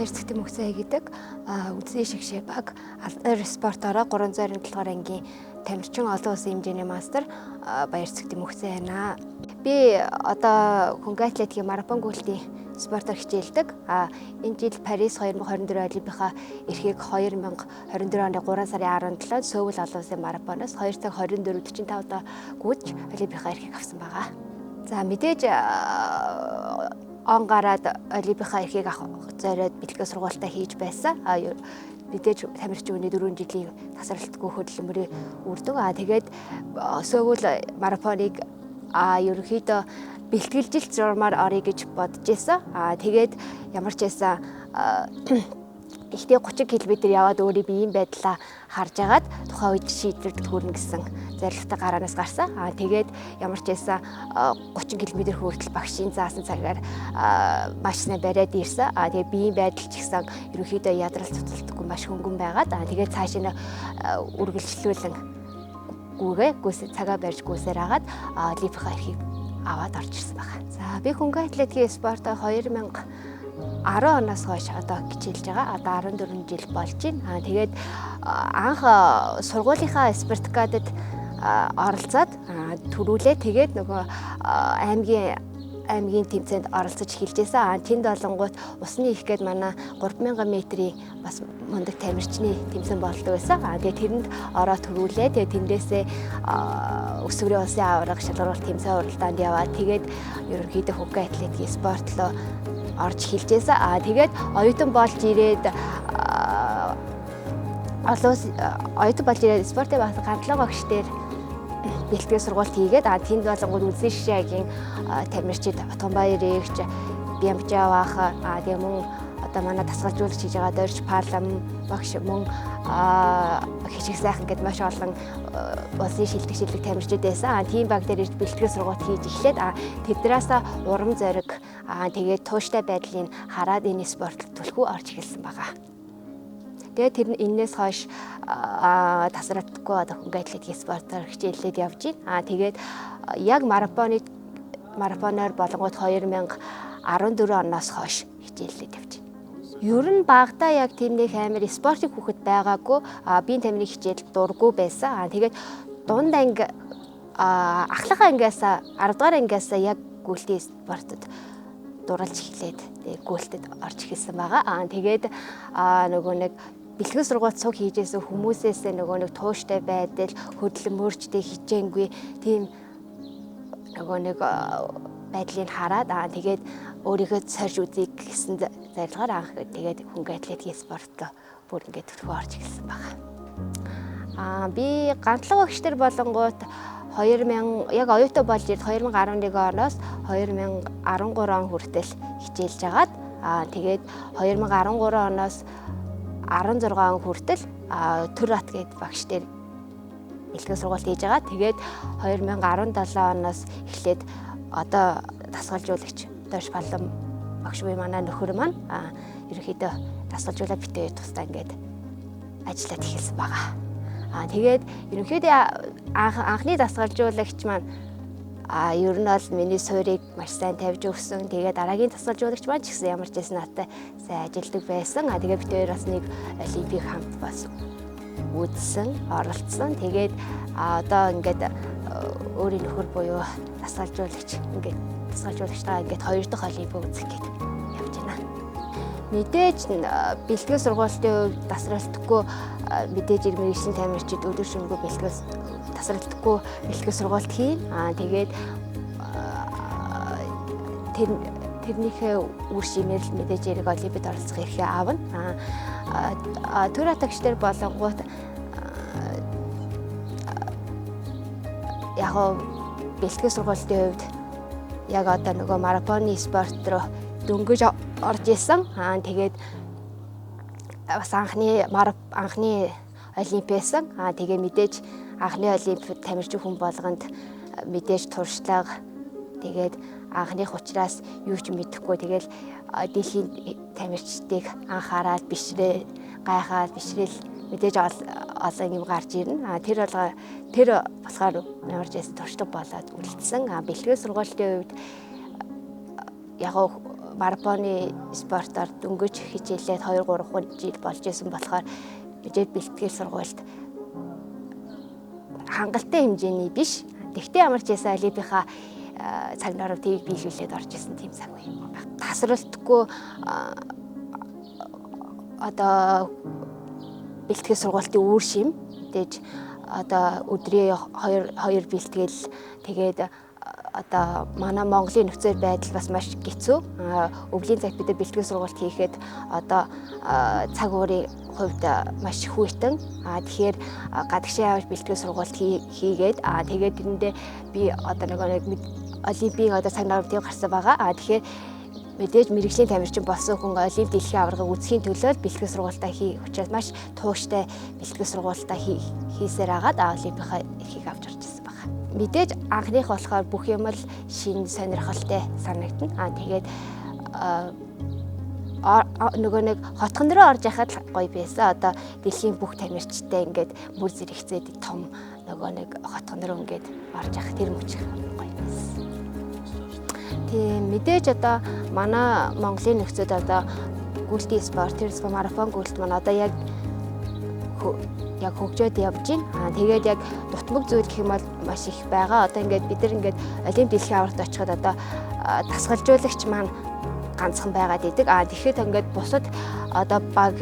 Баяр цэгтэн мөхцөө гэдэг үзний шигшээ баг алдар спортоор 327 ангийн тамирчин олон улсын хэмжээний мастер баяр цэгтэн мөхцөө байна. Би одоо хөнгө атлетикийн марафон гүйлтийн спортоор хичээлдэг. Энэ жил Парис 2024 олимпийнхаа эрхийг 2024 оны 3 сарын 17-нд Сөүл олон улсын марафоноос 2 цаг 24:45 доо гүйж олимпийнхаа эрхийг авсан байгаа. За мэдээж он гараад олимпийнхаа эрхийг авах зориод бэлтгэл сургалтаа хийж байсан. Мэдээж тамирчин үний 4 жилийн тасралтгүй хөдөлмөрийн үр дүн. Тэгээд Сөүл марафоныг ерөнхийдөө бэлтгэлжилт журмаар орё гэж бодож байсан. Тэгээд ямар ч байсан ихтэй 30 км яваад өөрийн биеийн байдлаа харж агаад тухайн үед шийдвэрлэлд хүрнэ гэсэн зорилготой гараанаас гарсан. Тэгээд ямар ч байсан 30 км хүртэл багшийн заасан цагаар маш сайн бариад ирсэн. Тэгээд биеийн байдал ч гэсэн ерөнхийдөө ядрал цуцалтгүй маш хөнгөн байгаад тэгээд цаашаа үргэлжлүүлэн цагаа барьж гүйсээр агаад олимпийнхаа эрхийг аваад орж ирсэн байна. За би хөнгө атлетикийн спортоо 2010 оноос хойш одоо хичээлж байгаа. Одоо 14 жил болж байна. Тэгээд анх сургуулийнхаа спартакиадад оролцоод төрүүлээ. Тэгээд нөгөө аймгийн тэмцээнд оролцож эхэлжсэн. Тэнд болонгууд усны их гээд манай 3000 метрийн бас мундаг тамирчны тэмцээн болдог байсан. Тэгээд тэрэнд ороод төрүүлээ. Тэгээд тэндээсээ өсвөрийн улсын аварга шалгаруулалт тэмцээн уралдаанд яваад тэгээд ерөнхийдөө хөнгө атлетикийн спорт руу орж эхэлжсэн. Тэгээд оюутан болж ирээд спортын багт гандлага багш дээр бэлтгэл сургалт хийгээд тэнд болонгууд үзний шишээгийн тамирчид Батганбаяр эгч Бямжаавах тэгээд мөн одоо манай тасгалжуулагч хийж байгаа Дорж Парлам багш мөн хичээх сайхан гэдээ маш олон улсын шилдэг тамирчид байсан. Тийм баг дээр ирж бэлтгэл сургалт хийж эхлээд тэднээс урам зориг тэгээд тууштай байдлыг хараад энэ спорт түлхүү орж эхэлсэн байгаа. Тэгээд тэр энэс хойш тасралтгүй одоо хөнгө атлетикийн спортоор хичээллээд явж байна. Тэгээд яг марафоноор болонгууд 2014 оноос хойш хичээллээд явж байна. Ер нь багтаа яг тийм нэг амар спортын хүүхэд байгаагүй. Биеийн тамирын хичээл дургүй байсан. Тэгээд дунд анги ахлах ангиас 10 дугаар ангиас яг гүйлтийн спортод дурлж эхлээд тэгээд гүйлтэд орж эхэлсэн байгаа. Тэгээд нөгөө нэг бэлтгэл сургалт цуг хийжсэн хүмүүсээс нөгөө нэг тууштай байдал, хөдөлмөрчтэй хичээнгүй тийм нөгөө нэг байдлыг хараад тэгээд өөрийгөө сорж үзье гэсэн зорилгоор анх тэгээд хөнгө атлетикийн спорт бүр ингээд төлхөө орж эхэлсэн байна. Би гандлага багш нар болонгууд 2000 яг оюутан болж ирээд 2011 оноос 2013 он хүртэл хичээлж агаад тэгээд 2013 оноос 16 он хүртэл төр ат гээд багш дээр бэлтгэл сургалт хийж байгаа. Тэгээд 2017 оноос эхлээд одоо тасгалжуулагч Дорж Парлам багш буюу манай нөхөр маань ерөнхийдөө тасгалжуулаад битээ тусдаа ингээд ажиллаад эхэлсэн байгаа. Тэгээд ерөнхийдөө анхны тасгалжуулагч маань ер нь бол миний суурийг маш сайн тавьж өгсөн. Тэгээд дараагийн тасгалжуулагч маань ч гэсэн ямар ч байсан надтай сайн ажилладаг байсан. Тэгээд бид хоёр бас нэг олимпик хамт бас үзсэн, оролцсон. Тэгээд одоо ингээд өөрийн нөхөр буюу тасгалжуулагчтайгаа ингээд 2 дахь олимпик үзэх гээд явж байна. Мэдээж бэлтгэл сургалтын үед тасралтгүй мэдээж ирмэрэгчлийн тамирчид өдөр шөнөгүй тасралтгүй бэлтгэл сургалт хийн. Тэгээд тэрнийхээ үр шимээр л мэдээж эрэг олимпиад оролцох эрхээ аавна. Төр атагч нар болонгууд яг бэлтгэл сургалтын үед яг одоо нөгөө марафоны спорт руу дөнгөж орж исэн. Тэгээд бас анхны олимпиасан. Тэгээд мэдээж анхны олимпиад тамирчин хүн болгонд мэдээж туршлага тэгээд анхных учраас юу ч мэдэхгүй тэгэл дэлхийн тамирчдыг анхаарал гайхаад бишрээл мэдээж олон юм гарч ирнэ. Тэр болохоор ямар ч байсан туршлага болоод үлдсэн. Бэлтгэл сургалтын үед яг марафоны спортоор дөнгөж хичээлээд 2-3 жил болж исэн болохоор мэдээд бэлтгэл сургуульд хангалттай хэмжээний биш. Тэгтээ ямар ч байсан Олимпийнхаа цаг нарыг тийг биелүүлээд орж исэн тийм цаг үе юм байна. Тасралтгүй одоо бэлтгэл сургуулийн үр шим мэдээж одоо өдрийн 2 бэлтгэл тэгээд одоо манай Монголын нөхцөл байдал бас маш хэцүү. Өвлийн цагт бид бэлтгэл сургалт хийхэд одоо цаг уурын хувьд маш хүйтэн. Тэгэхээр гадагшаа явж бэлтгэл сургалт хийгээд тэгээд тэрэндээ би одоо нэг олимпийн одоо цаг наруудыг гарсан байгаа. Тэгэхээр мэдээж мэрэгжлийн тамирчин болсон хүн олимп дэлхийн аваргыг үзэхийн төлөө бэлтгэл сургалтаа хийх учраас маш тууштай бэлтгэл сургалтаа хийсээр агаад олимпийнхаа эрхийг авч орж ирсэн байна. Мэдээж анхных болохоор бүх юм л шинэ сонирхолтой санагдана. Тэгээд нөгөө нэг хотхон руу орж яхад гоё байсан. Одоо дэлхийн бүх тамирчтай ингээд бүр зэрэгцээд том нөгөө нэг хотхон руу ингээд орж явах тэр мөч гоё байсан. Тийм мэдээж одоо манай Монголын нөхцөд одоо гүйлтийн спорт, марафон гүйлт маань одоо яг хөгжөөд явж байна. Тэгээд яг дутмаг зүйл гэх юм бол маш их байгаа. Одоо ингээд бид нар ингээд олимп дэлхийн аваргад очиход одоо дасгалжуулагч маань ганцхан байгаад идэг. Тэгэхэд ингээд бусад одоо баг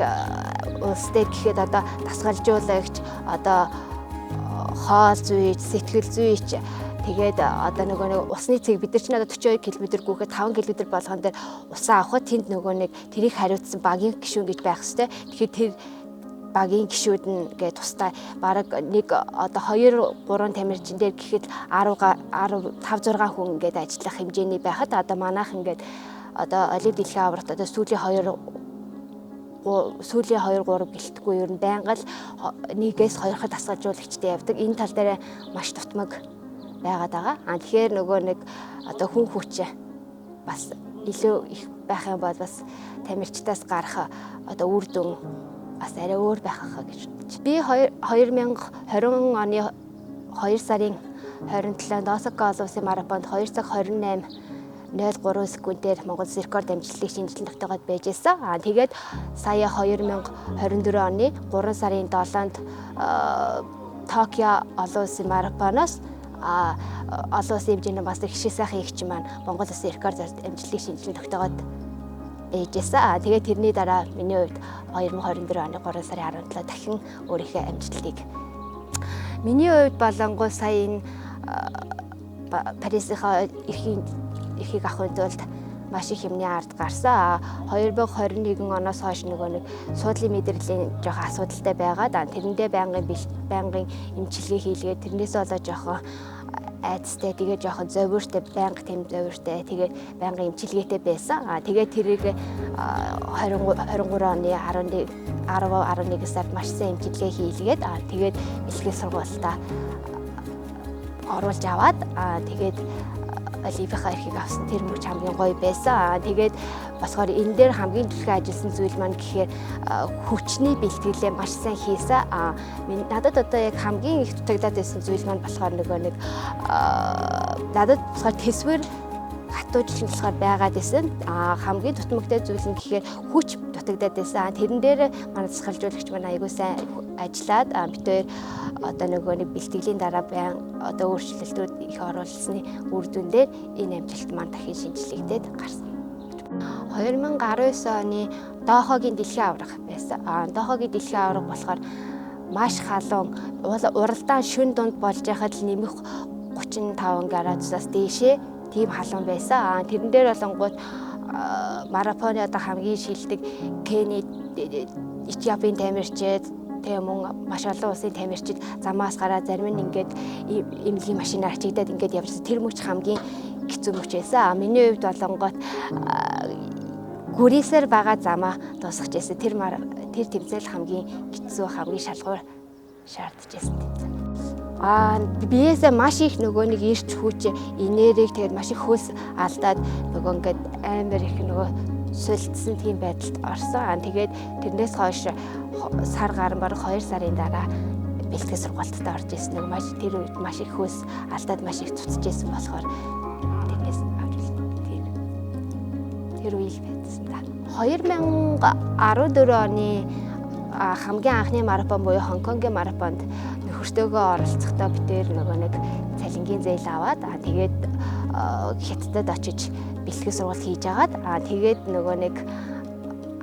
улс дээр гэхэд одоо дасгалжуулагч одоо хоол зүйч, сэтгэл зүйч тэгээд одоо нөгөө нэг усны цэг бид нар чинь одоо 42 км гүйхэд 5 км болгон дээр усаа авахд тэнд нөгөө нэг тэрийг хариуцсан багийн гишүүн гэж байх хэвээр. Тэгэхээр тэр багийн гишүүд нь ингээд тусдаа бараг нэг одоо 2-3 тамирчин дээр гэхэд 5-6 хүн ингээд ажиллах хэмжээний байхад одоо манайх ингээд одоо олимп дэлхийн аваргад одоо сүүлийн 2-3 гэлтгүй ер нь байнга л 1-2 дасгалжуулагчтай явдаг. Энэ тал дээр маш дутмаг байгаад байгаа. Тэгэхээр нөгөө нэг одоо хүн хүч бас илүү их байх юм бол бас тамирчдаас гарах одоо үр дүн бас арай өөр байх хаа гэж бодчих. Би 2020 оны 2 сарын 27-нд Осака олон улсын марафонд 2 цаг 28:03 секундээр Монгол рекорд амжилтыг шинжилэн тогтоогод байж байсан. Тэгээд сая 2024 оны 3 сарын 7-нд Токио олон улсын марафоноос олон улсын хэмжээний бас хишээ сайхан эгч маань Монгол улсын рекорд амжилтыг шинжилэн тогтоогод ээжсэн. Тэгээд тэрний дараа миний хувьд 2024 оны 3 сарын 17 дахин өөрийнхөө амжилтыг миний хувьд болонгоо сая энэ Парисынхаа эрхийг авахын тулд маш их юмны ард гарсан. 2021 оноос хойш нөгөө нэг суудлын мэдрэлийн жоохон асуудалтай байгаад тэрэндээ байнгын эмчилгээ хийлгээд тэрнээс болоо жоохон айцтай тэгээд жоохон зовиортой байнга тэм зовиортой тэгээд байнгын эмчилгээтэй байсан. Тэгээд тэрийг 23 оны 10-11 сард маш сайн эмчилгээ хийлгээд тэгээд бэлтгэл сургуультаа оруулж аваад тэгээд олимпийнхаа эрхийг авсан тэр мөч хамгийн гоё байсан. Тэгээд басгаар энэ дээр хамгийн түрхээ ажилласан зүйл маань гэхээр хүчний бэлтгэлээ маш сайн хийсэн. Надад одоо яг хамгийн их дутагдаад байсан зүйл маань болохоор нөгөө нэг надад басгаар төсвөр хатуужилсан болохоор байгаад байсан. Хамгийн дутмагтай зүйл нь гэхээр хүч дутагдаад байсан. Тэрэн дээр манай засгалжуулагч маань аягүй сайн ажиллаад бид хоёр одоо нөгөө нэг бэлтгэлийн дараа байн одоо өөрчлөлтүүд их оруулсны үр дүн дээр энэ амжилт маань дахин шинжлэгдээд гарсан. 2019 оны Дохогийн дэлхийн аварга байсан. Дохогийн дэлхийн аварга болохоор маш халуун уралдаан шөнө дунд болж байхад нэмэх 35 градусаас дээшээ тийм халуун байсан. Тэрэн дээр болонгууд марафоны одоо хамгийн шилдэг Кени, Этиопийн тамирчид тэгээ мөн маш олон улсын тамирчид замаас гараад зарим нь ингээд эмнэлгийн машинаар ачигдаад ингээд явжсэн. Тэр мөч хамгийн хэцүү мөч байсан. Миний хувьд болонгот гүрээсээр байгаа замаа дуусгаж байсан. Тэр тэмцээл хамгийн хэцүү, хамгийн шалгуур шаардж байсан тэмцээл. Биесээ маш их нөгөө нэг ирч хүч, энерги тэгээд маш их хөлс алдаад нөгөө ингээд амар их нөгөө сулдсан тийм байдалд орсон. Тэгээд тэрнээс хойш сар гарan бараг 2 сарын дараа бэлтгэл сургалтад орж ирсэн. Тэр үед маш их хөлс алдаад маш их цуцж ирсэн болохоор тэрнээс тэр үйл байсан да. 2014 оны хамгийн анхны марафон буюу Хонконгийн марафонд нөхөртөөгөө оролцохдоо бид нөгөө нэг цалингийн зээл аваад тэгээд Хятадд очиж бэлтгэл сургалт хийж агаад тэгээд нөгөө нэг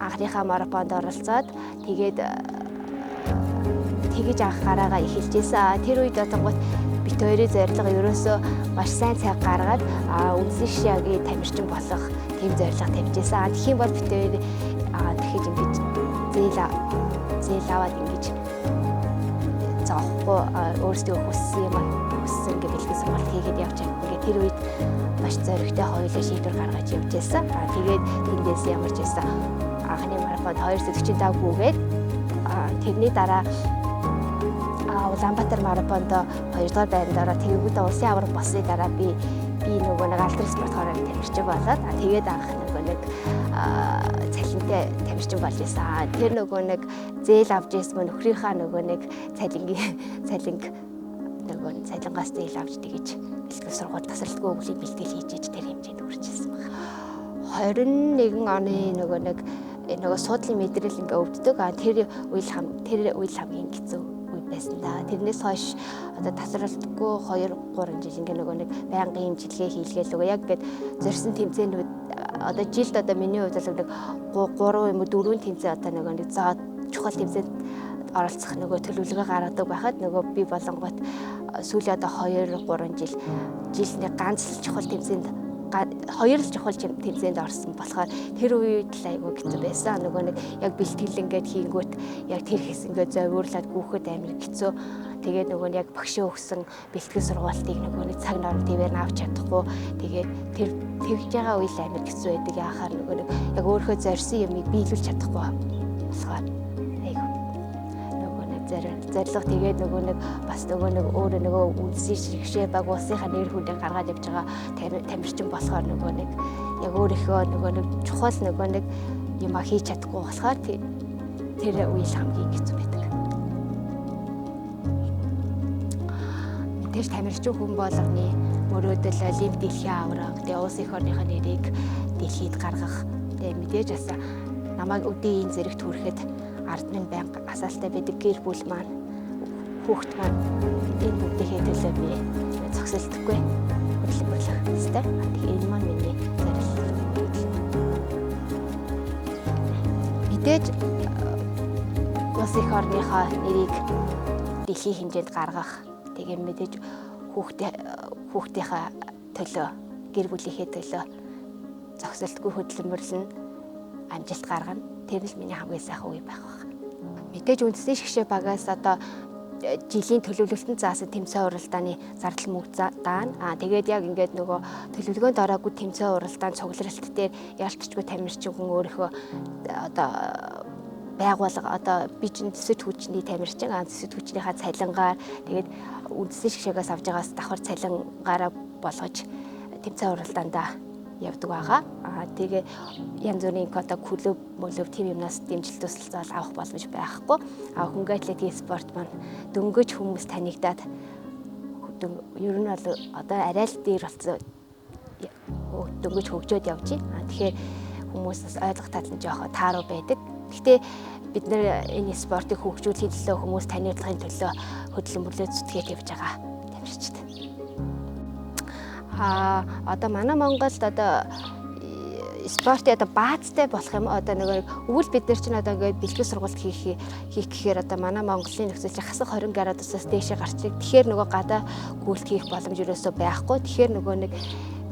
анхныхаа марафонд оролцоод тэгээд тэгж анх гараагаа эхэлжсэн. Тэр үед одоогот бит хоёрын зорилго ерөөсөө маш сайн цаг гаргаад үндэсний шишээгийн тамирчин болох тийм зорилго тавьжсэн. Тэгэх юм бол бит хоёр дахиж ингэж зээл аваад ингэж зоохгүй өөрсдөө хүссэн ингээ бэлтгэл сургалт хийгээд явж байгаа. Ингээ тэр үед маш зоригтой хоёулаа шийдвэр гаргаж явж байсан. Тэгээд тэндээс ямарч байсан анхны марафонд 2:45 гүгээд тэрний дараа Улаанбаатар марафонд 2 дугаар байранд ороод тэгээд улсын аварга болсны дараа би нөгөө нэг алдар спорт хорог тамирчин болоод тэгээд анх нөгөө нэг цалинтай тамирчин болж байсан. Тэр нөгөө нэг зээл авч ирсэн нөхрийнхаа нөгөө нэг цалингаас зээл авч тэгэж бэлтгэл сургууль тасралтгүй өвлийн бэлтгэл хийж тэр хэмжээнд хүрчихсэн байна. 21 оны нөгөө суудлын мэдрэл ингээ өвддөг. Тэр үйл хамгийн хэцүү байсан да. Тэрнээс хойш одоо тасралтгүй 2-3 жил ингээ нөгөө нэг байнгын имчилгээ хийлгээл нөгөө яг гээд зорьсон тэмцээнүүд одоо жилд одоо миний хувьд л нэг 3 юм уу 4 тэмцээн одоо нөгөө нэг зоод чухал тэмцээнд оролцох нөгөө төлөвлөгөө гаргадаг байхад нөгөө би болонгот сүүлийн одоо 2-3 жилд нэг ганц чухал тэмцээнд 2 л чухал тэмцээнд орсон болохоор тэр үед л айгүй хэцүү байсан. Нөгөө нэг яг бэлтгэл ингээд хийнгүүт яг тэр хэс ингээд зовирлаад гүөхөд амир хэцүү. Тэгээд нөгөө яг багшаа өгсөн бэлтгэл сургалтыг нөгөө нэг цаг норм твээр авч чадахгүй. Тэгээд тэр тэгж байгаа үйл амир хэцүү байдаг. Яахаар нөгөө нэг яг өөрөө зорьсон юмыг биелүүлж чадахгүй болохоор айгүй нөгөө нэг зорилго тэгээд нөгөө нэг бас нөгөө нэг өөрөө нөгөө үндэсний ширхшээ баг улсынхаа нэр хүндээ гаргаад явж байгаа тамирчин болохоор нөгөө нэг яг өөрийнхөө нөгөө нэг чухал нөгөө нэг юм хийж чадахгүй болохоор тэр үйл хамгийн хэцүү байдаг. Мэдээж тамирчин хүн болгоны мөрөөдөл олимп дэлхийн аварга тэгээ улс их орныхоо нэрийг дэлхийд гаргах тэгээ мэдээж бас намайг өдөө энэ зэрэгт хүрэхэд ард минь байнга асаалтай байдаг гэр бүл маань хүүхэд маань энэ бүгдийнхээ төлөө би зогсолтгүй хөдөлмөрлөх хэрэгтэй. Тэгэхээр энэ маань миний зорилго. Мэдээж улс их орныхоо нэрийг дэлхийн хэмжээнд гаргах тэгээ мэдээж хүүхдийнхээ төлөө гэр бүлийнхээ төлөө зогсолтгүй хөдөлмөрлөн амжилт гаргана. Тэр л миний хамгийн сайхан үе байх байна. Мэдээж үндэсний шгшээ багаас одоо жилийн төлөвлөлтөнд заасан тэмцээн уралдааны зардал мөнгө даана. Тэгээд яг ингээд нөгөө төлөвлөгөөнд ороогүй тэмцээн уралдаан цугларалт дээр ялцчгүй тамирчин хүн өөрийнхөө одоо байгууллага одоо би чинь төсөд хүчний тамирчин төсөд хүчнийхаа цалингаар тэгээд үндэсний шгшээгээс авж байгаас давхар цалингаараа болгож тэмцээн уралдаандаа явдаг байгаа. Тэгээ янз бүрийн одоо клуб тийм юмнаас дэмжлэл тусалцал авах боломж байхгүй. Хөнгө атлетик спорт маань дөнгөж хүмүүс танигдаад ер нь бол одоо арай л дээр болсон дөнгөж хөгжөөд явж байна. Тэгэхээр хүмүүс бас ойлгох тал нь жоохон тааруу байдаг. Гэхдээ бид нэр энэ спортыг хөгжүүлэхийн төлөө хүмүүс таниулахын төлөө хөдөлмөрлөө зүтгээд явж байгаа тамирчид. Одоо манай Монголд одоо спортын одоо баазтай болох юм одоо нэг өвөл бид нар чинь одоо ингээд бэлтгэл сургалт хийх гэхээр одоо манай Монголын нөхцөлч хасах 20 градусаас дээшээ гарчлаг. Тэгэхээр нөгөө гадаа гүйлт хийх боломж ерөөсөө байхгүй. Тэгэхээр нөгөө нэг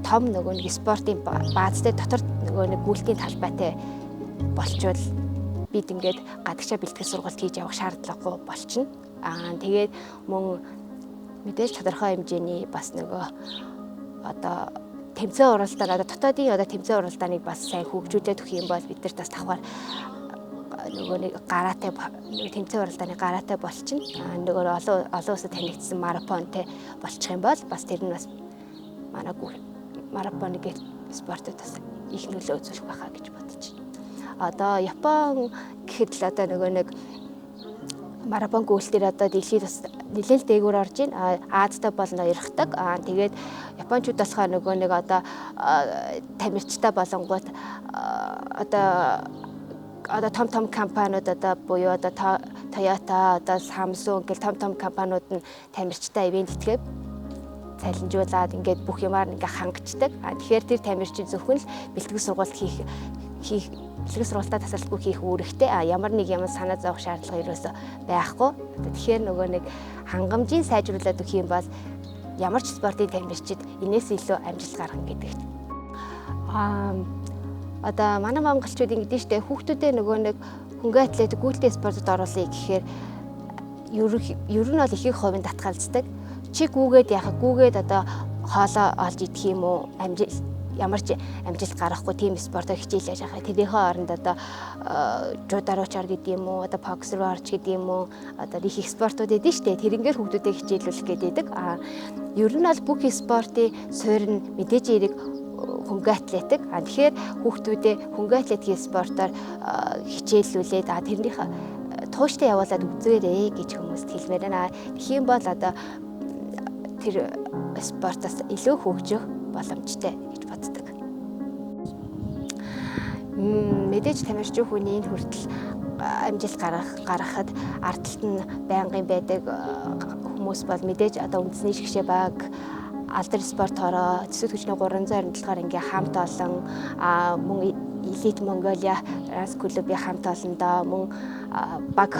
том нөгөө нэг спортын баазтай дотор нөгөө нэг гүйлтийн талбайтай болчвол бид ингээд гадагшаа бэлтгэл сургалт хийж явах шаардлагагүй болчихно. Тэгээд мөн мэдээж тодорхой хэмжээний бас нөгөө одоо тэмцээн уралдаан одоо дотоодын одоо тэмцээн уралдааныг бас сайн хөгжүүлээд өгөх юм бол бид нар бас давхар нөгөө нэг гараатай тэмцээн уралдааны гараатай болчихно. Нөгөө олон улсад танигдсан марафонтэй болчих юм бол бас тэр нь бас манай марафоны спортод бас их нөлөө үзүүлэх байхаа гэж бодож байна. Одоо Япон гэхэд л одоо нөгөө нэг марафон гүйлтээр одоо дэлхийд бас нэлээд дээгүүр орж байна. Аазтай болно ярихдаг. Тэгээд японочууд болохоор нөгөө нэг одоо тамирчтай болонгууд одоо том компаниуд одоо буюу одоо Toyota, одоо Samsung гэл том компаниуд нь тамирчтай ивент итгээд цалинжуулаад ингээд бүх юмар ингээ хангацдаг. Тэгэхээр тэр тамирчин зөвхөн л бэлтгэл сургалт бэлтгэл сургалтаа тасалбаргүй хийх үүрэгтэй. Ямар нэг юм санаа зовох шаардлага ерөөсөө байхгүй. Тэгэхээр нөгөө нэг хангамжийн сайжруулаад өгөх юм бол ямар ч спортын тамирчид энэс илүү амжилт гаргана гэдэгт. Одоо манай монголчууд ингэдэж штэ хүүхдүүдээ нөгөө нэг хөнгөн атлетик гүйцэтгэх спортод оруулъя гэхээр ер нь бол ихэнх хувийн татгалздаг. Чи гүүгээд яхаа гүүгээд одоо хоолоо олж идэх юм уу ямар ч амжилт гаргахгүй тийм спортоор хичээл яаж яхаа тэрийнхээ оронд одоо жуудаар очоор гэдэг юм уу одоо бокс руу орж гэдэг юм уу одоо их спортууд эдэн штэ тэрнгээр хүүхдүүдэд хичээлүүлэх гэдэг. Ер нь бол бүх спортын суурь нь мэдээж эрэг хөнгөн атлетик. Тэгэхээр хүүхдүүдээ хөнгөн атлетикийн спортоор хичээллүүлээд тэрнийхээ тууштай явуулаад үзээрэй гэж хүмүүст хэлмээр байна. Тэгэх юм бол одоо тэр спортоос илүү хөгжих боломжтой гэж боддог. Мэдээж тамирчин хүний энэ хүртэл амжилт гаргахад ардталт нь байнгын байдаг хүмүүс бол мэдээж одоо үндэсний шгшээ баг алдар спортороо төсөв хүчний 327-аар ингээ хамт олон мөн Elite Mongolia Rance клубын хамт олондоо мөн баг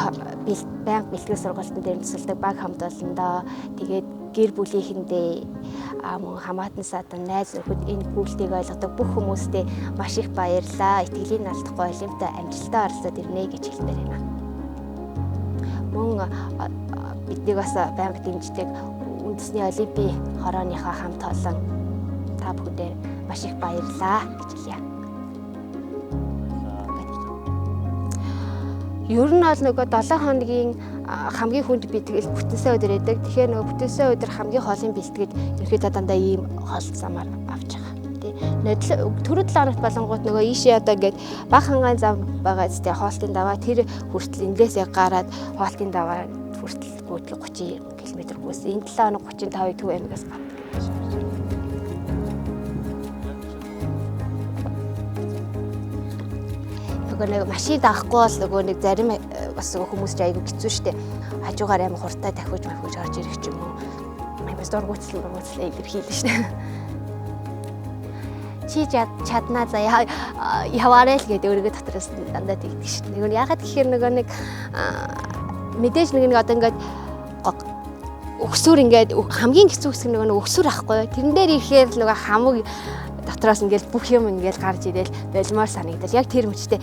байнга бэлтгэл сургалтын дээр төсөлдөг баг хамт олондоо тэгээд гэр бүлийнхэндээ мөн хамаатан садан найз нөхөд энэ бүлтийг ойлгодог бүх хүмүүстээ маш их баярлалаа. Итгэлийн алдахгүй олимпиад амжилттай оролцоод ирнэ гэж хэлмээр байна. Мөн биднийг бас байнга дэмждэг үндэсний олимпийн хорооныхоо хамт олон та бүхэндээ маш их баярлалаа гэж хэлье. Ер нь бол нөгөө 7 хоногийн хамгийн хүнд бэлтгэл бүтэнсэ өдөр байдаг. Тэгэхээр нөгөө бүтэнсэ өдөр хамгийн хоолын бэлтгэл ерөөхдөө дандаа ийм хоол замаар авч байгаа. Тий. Түрүү 7 хоногт болонгууд нөгөө ийшээ одоо ингээд баг хангаан зам байгаа зү хоолтын даваа тэр хүртэл эндээсээ гараад хоолтын даваа хүртэл гүйтгэл 30 км гүйс. Энэ 7 хоног 35 төв аймагаас гадна. Нэг машин даахгүй бол нөгөө нэг зарим бас хүмүүс айгүй хэцүү штэ. Хажуугаар амар хурдтай дахиуж орж ирэх ч юм уу. Амар дургуйцлаа илэрхийлнэ штэ. Чи чаднаа за яваарай л гэдэг өөрийгөө дотроос дандаа тэгдэг штэ. Нөгөө ягаад гэхээр нөгөө нэг мэдээж нэг одоо ингээд өксүр ингээд хамгийн хэцүү хэсэг нөгөө өксүр ахгүй. Тэрэн дээр ирэхээр л нөгөө хамаг дотроос ингээл бүх юм ингээл гарч ирээл болмоор санагдал. Яг тэр мөчтэй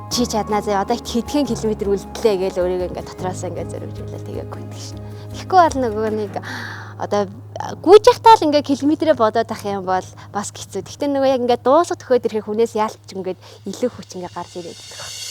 чи чаднаа заа одоо хэдхэн километр үлдлээ гэж өөрийгөө ингээд дотроос ингээд зориулжуулаад тэгээд гүйдэг шин. Тэгэхгүй бол нөгөө нэг одоо гүйж явахтаа л ингээд километрээ бодоод ах юм бол бас хэцүү. Гэхдээ нөгөө яг ингээд дуусах төхөөд ирэхэд хүнээс яалтч ингээд илүү хүч ингээд гарч ирээд байдаг.